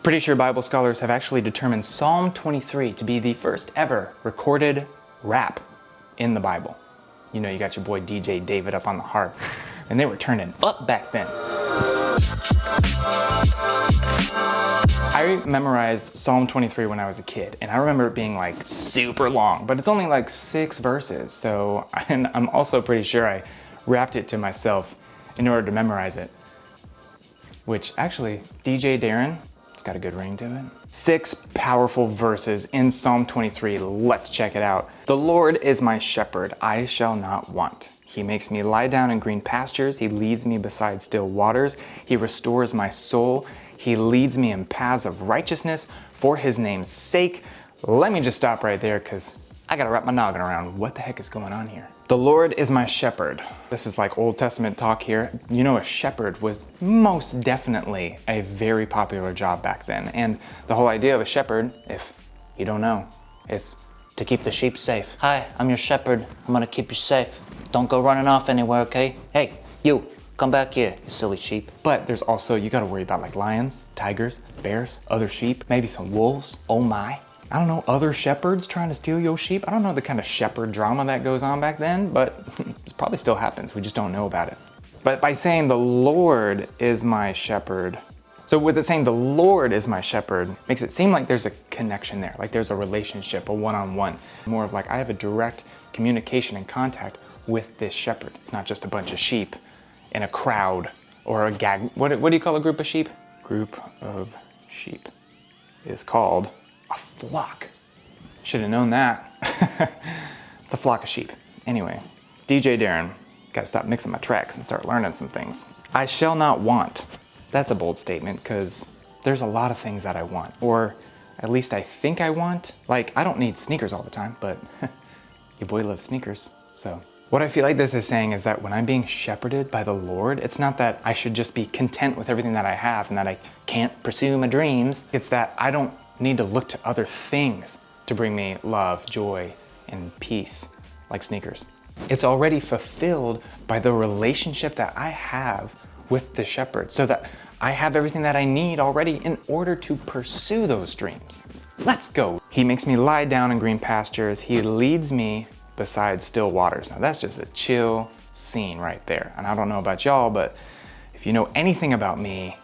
Pretty sure Bible scholars have actually determined Psalm 23 to be the first ever recorded rap in the Bible. You know, you got your boy DJ David up on the harp, and they were turning up back then. I memorized Psalm 23 when I was a kid, and I remember it being like super long, but it's only like 6 verses. So, and I'm also pretty sure I rapped it to myself in order to memorize it. Which actually, DJ Darren, it's got a good ring to it. 6 powerful verses in Psalm 23. Let's check it out. The Lord is my shepherd, I shall not want. He makes me lie down in green pastures. He leads me beside still waters. He restores my soul. He leads me in paths of righteousness for his name's sake. Let me just stop right there because I gotta wrap my noggin around what the heck is going on here. The Lord is my shepherd. This is like Old Testament talk here. You know, a shepherd was most definitely a very popular job back then. And the whole idea of a shepherd, if you don't know, is to keep the sheep safe. Hi, I'm your shepherd. I'm gonna keep you safe. Don't go running off anywhere, okay? Hey, you, come back here, you silly sheep. But there's also, you gotta worry about like lions, tigers, bears, other sheep, maybe some wolves. Oh my. I don't know, other shepherds trying to steal your sheep. I don't know the kind of shepherd drama that goes on back then, but it probably still happens. We just don't know about it. But by saying the Lord is my shepherd, so with it saying the Lord is my shepherd, makes it seem like there's a connection there, like there's a relationship, a one-on-one. More of like I have a direct communication and contact with this shepherd. It's not just a bunch of sheep in a crowd or a gag. What do you call a group of sheep? Group of sheep is called a flock. Should have known that. It's a flock of sheep. Anyway, DJ Darren, gotta stop mixing my tracks and start learning some things. I shall not want. That's a bold statement because there's a lot of things that I want, or at least I think I want. Like, I don't need sneakers all the time, but your boy loves sneakers, so. What I feel like this is saying is that when I'm being shepherded by the Lord, it's not that I should just be content with everything that I have and that I can't pursue my dreams. It's that I don't need to look to other things to bring me love, joy, and peace, like sneakers. It's already fulfilled by the relationship that I have with the shepherd, so that I have everything that I need already in order to pursue those dreams. Let's go. He makes me lie down in green pastures. He leads me beside still waters. Now that's just a chill scene right there. And I don't know about y'all, but if you know anything about me,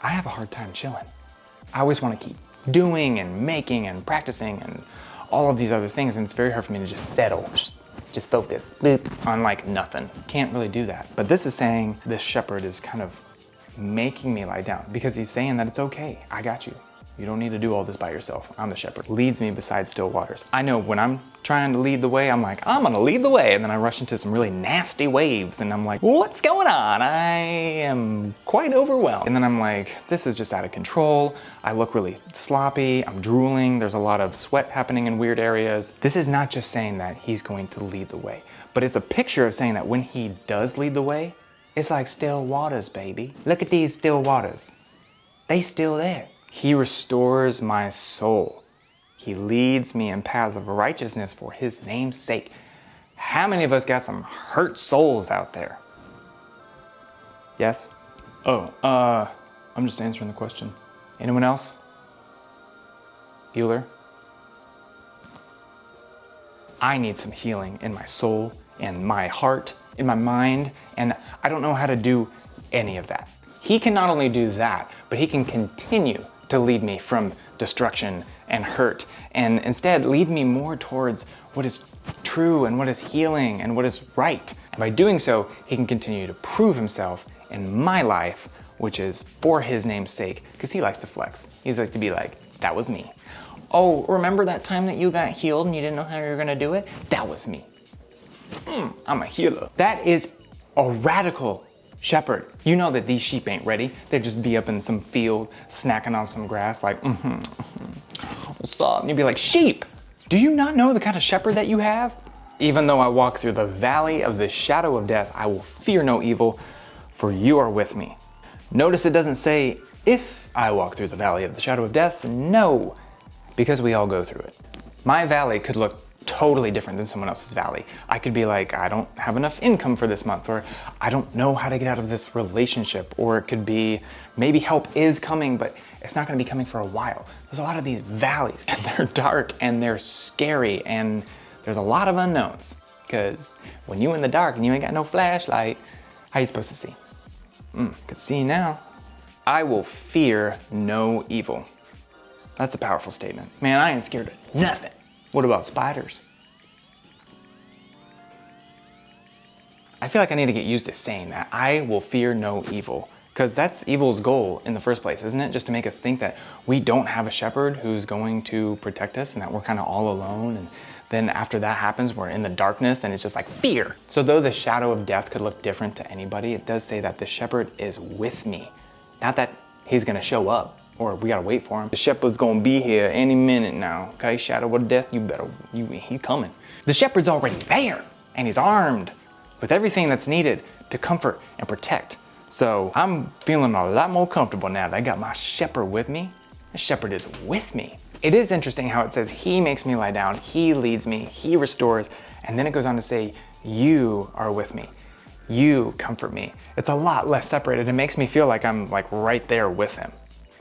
I have a hard time chilling. I always want to keep doing and making and practicing and all of these other things, and it's very hard for me to just settle, just focus, boop, on like nothing. Can't really do that. But this is saying this shepherd is kind of making me lie down because he's saying that it's okay. I got you. You don't need to do all this by yourself. I'm the shepherd. Leads me beside still waters. I know when I'm trying to lead the way, I'm like, I'm gonna lead the way. And then I rush into some really nasty waves and I'm like, what's going on? I am quite overwhelmed. And then I'm like, this is just out of control. I look really sloppy. I'm drooling. There's a lot of sweat happening in weird areas. This is not just saying that he's going to lead the way, but it's a picture of saying that when he does lead the way, it's like still waters, baby. Look at these still waters. They still there. He restores my soul. He leads me in paths of righteousness for his name's sake. How many of us got some hurt souls out there? Yes? Oh, I'm just answering the question. Anyone else? Healer? I need some healing in my soul, in my heart, in my mind, and I don't know how to do any of that. He can not only do that, but he can continue to lead me from destruction and hurt, and instead lead me more towards what is true and what is healing and what is right. And by doing so, he can continue to prove himself in my life, which is for his name's sake, because he likes to flex. He's like to be like, that was me. Oh, remember that time that you got healed and you didn't know how you were gonna do it? That was me. I'm a healer. That is a radical shepherd. You know that these sheep ain't ready. They'd just be up in some field, snacking on some grass, like, what's up? And you'd be like, sheep, do you not know the kind of shepherd that you have? Even though I walk through the valley of the shadow of death, I will fear no evil, for you are with me. Notice it doesn't say, if I walk through the valley of the shadow of death. No, because we all go through it. My valley could look totally different than someone else's valley. I could be like, I don't have enough income for this month, or I don't know how to get out of this relationship, or it could be maybe help is coming, but it's not gonna be coming for a while. There's a lot of these valleys, and they're dark and they're scary, and there's a lot of unknowns, because when you in the dark and you ain't got no flashlight, how you supposed to see? Cause see now, I will fear no evil. That's a powerful statement. Man, I ain't scared of nothing. What about spiders? I feel like I need to get used to saying that. I will fear no evil. Because that's evil's goal in the first place, isn't it? Just to make us think that we don't have a shepherd who's going to protect us and that we're kind of all alone. And then after that happens, we're in the darkness, then it's just like fear. So though the shadow of death could look different to anybody, it does say that the shepherd is with me. Not that he's gonna show up or we gotta wait for him. The shepherd's gonna be here any minute now, okay? Shadow of death, he's coming. The shepherd's already there and he's armed with everything that's needed to comfort and protect. So I'm feeling a lot more comfortable now that I got my shepherd with me. The shepherd is with me. It is interesting how it says he makes me lie down, he leads me, he restores, and then it goes on to say, you are with me. You comfort me. It's a lot less separated. It makes me feel like I'm like right there with him.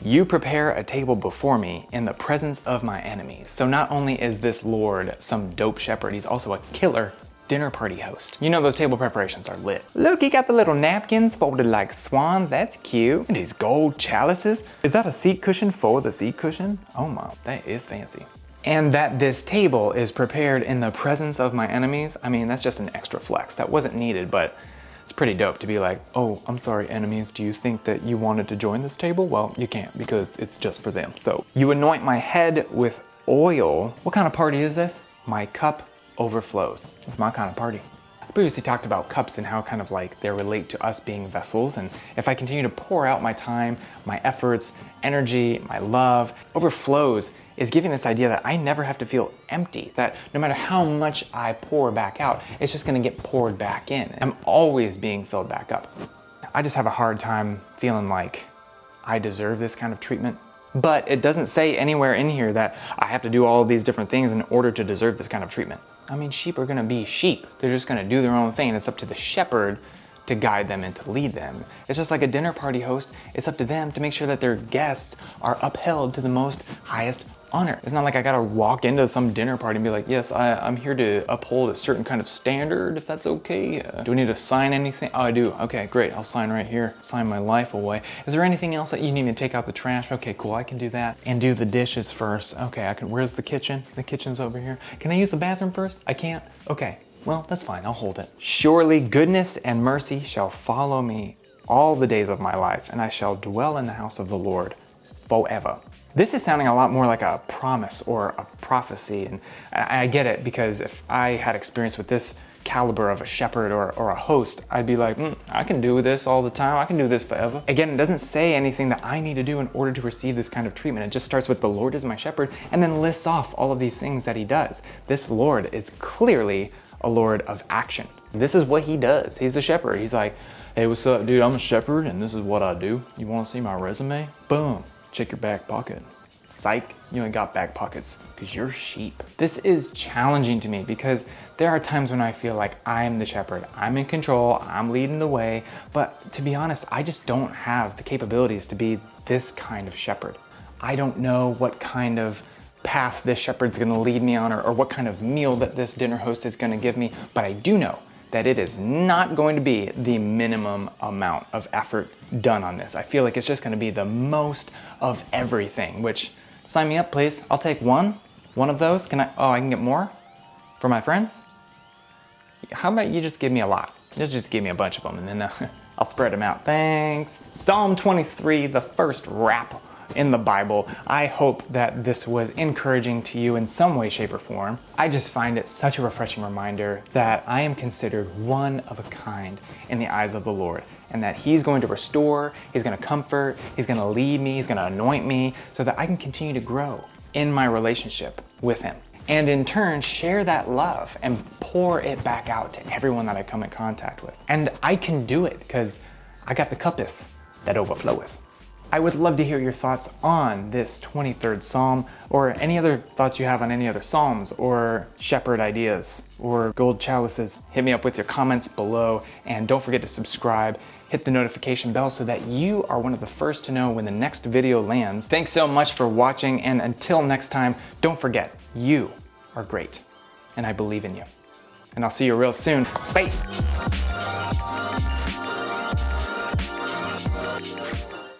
You prepare a table before me in the presence of my enemies. So not only is this Lord some dope shepherd, he's also a killer dinner party host. You know those table preparations are lit. Look, he got the little napkins folded like swans, that's cute. And these gold chalices. Is that a seat cushion for the seat cushion? Oh my, that is fancy. And that this table is prepared in the presence of my enemies, I mean, that's just an extra flex. That wasn't needed, but it's pretty dope to be like, oh, I'm sorry, enemies, do you think that you wanted to join this table? Well, you can't because it's just for them. So you anoint my head with oil. What kind of party is this? My cup overflows. It's my kind of party. I previously talked about cups and how kind of like they relate to us being vessels. And if I continue to pour out my time, my efforts, energy, my love, overflows is giving this idea that I never have to feel empty, that no matter how much I pour back out, it's just gonna get poured back in. I'm always being filled back up. I just have a hard time feeling like I deserve this kind of treatment. But it doesn't say anywhere in here that I have to do all of these different things in order to deserve this kind of treatment. I mean, sheep are gonna be sheep. They're just gonna do their own thing, and it's up to the shepherd to guide them and to lead them. It's just like a dinner party host. It's up to them to make sure that their guests are upheld to the most highest honor. It's not like I gotta walk into some dinner party and be like, yes, I'm here to uphold a certain kind of standard, if that's okay. Do I need to sign anything? Oh, I do. Okay, great. I'll sign right here. Sign my life away. Is there anything else that you need to take out the trash? Okay, cool. I can do that. And do the dishes first. Okay, I can. Where's the kitchen? The kitchen's over here. Can I use the bathroom first? I can't. Okay. Well, that's fine. I'll hold it. Surely goodness and mercy shall follow me all the days of my life, and I shall dwell in the house of the Lord forever. This is sounding a lot more like a promise or a prophecy, and I get it, because if I had experience with this caliber of a shepherd or a host, I'd be like, I can do this all the time. I can do this forever. Again, it doesn't say anything that I need to do in order to receive this kind of treatment. It just starts with the Lord is my shepherd and then lists off all of these things that he does. This Lord is clearly a Lord of action. This is what he does. He's the shepherd. He's like, hey, what's up, dude? I'm a shepherd and this is what I do. You want to see my resume? Boom. Check your back pocket. Psych, you ain't got back pockets because you're sheep. This is challenging to me because there are times when I feel like I'm the shepherd. I'm in control, I'm leading the way, but to be honest, I just don't have the capabilities to be this kind of shepherd. I don't know what kind of path this shepherd's gonna lead me on or what kind of meal that this dinner host is gonna give me, but I do know that it is not going to be the minimum amount of effort done on this. I feel like it's just gonna be the most of everything, which sign me up, please. I'll take one of those. I can get more for my friends? How about you just give me a lot? Just give me a bunch of them and then I'll spread them out. Thanks. Psalm 23, the first rap in the Bible. I hope that this was encouraging to you in some way, shape, or form. I just find it such a refreshing reminder that I am considered one of a kind in the eyes of the Lord, and that he's going to restore, he's going to comfort, he's going to lead me, he's going to anoint me so that I can continue to grow in my relationship with him. And in turn, share that love and pour it back out to everyone that I come in contact with. And I can do it because I got the cuppeth that overfloweth. I would love to hear your thoughts on this 23rd Psalm, or any other thoughts you have on any other Psalms, or shepherd ideas, or gold chalices. Hit me up with your comments below, and don't forget to subscribe. Hit the notification bell so that you are one of the first to know when the next video lands. Thanks so much for watching, and until next time, don't forget, you are great, and I believe in you. And I'll see you real soon. Bye.